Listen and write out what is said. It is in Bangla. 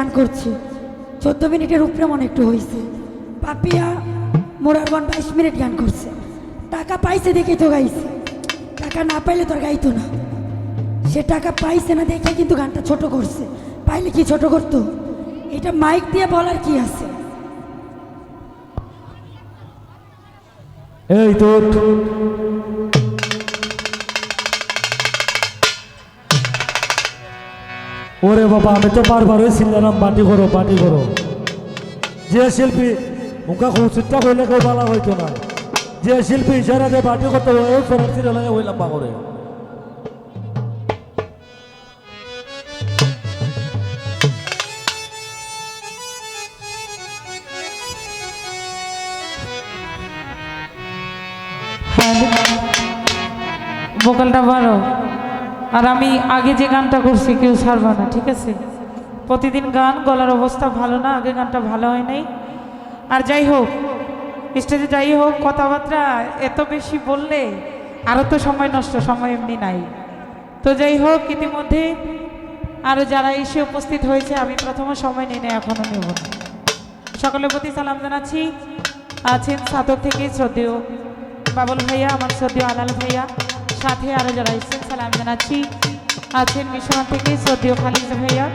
গান করছি, 14 মিনিটের উপরে মনে একটু হয়েছে। পাপিয়া মোরারগন 22 মিনিট গান করছে। টাকা পাইছে দেখে তো গাইছে, টাকা না পাইলে তোর গাইতো না। সে টাকা পাইছে না দেখে কিন্তু গানটা ছোট করছে, পাইলে কি ছোট করতো? এটা মাইক দিয়ে বলার কি আছে? এই তো ওরে বাবা, আমি তো বারবার চিনলাম পার্টি করো পার্টি করো। যে শিল্পী মুখা খুঁচিটা হইলে কেউ বলা হইতো না, যে শিল্পী ইশারা দিয়ে পার্টি করতে ওই ফেরার লাগে ওই লম্বা করে। ভোকালটা বাড়ো। আর আমি আগে যে গানটা করছি কেউ ছাড়বা না, ঠিক আছে? প্রতিদিন গান, গলার অবস্থা ভালো না, আগে গানটা ভালো হয় নাই। আর যাই হোক, স্টেজে যাই হোক, কথাবার্তা এত বেশি বললে আরও তো সময় নষ্ট, সময় এমনি নাই। তো যাই হোক, ইতিমধ্যে আরও যারা এসে উপস্থিত হয়েছে, আমি প্রথমে সময় নিই না, এখনও নেব না। সকলের প্রতি সালাম জানাচ্ছি। আছেন সাদর থেকে শ্রদ্ধেয় বাবুল ভাইয়া, আমার শ্রদ্ধেয় আলাল ভাইয়া, সাথে আরও যারা এসেছেন সালাম জানাচ্ছি। আছেন মিশন থেকে শ্রদ্ধেয় খালিদ ভাইয়া।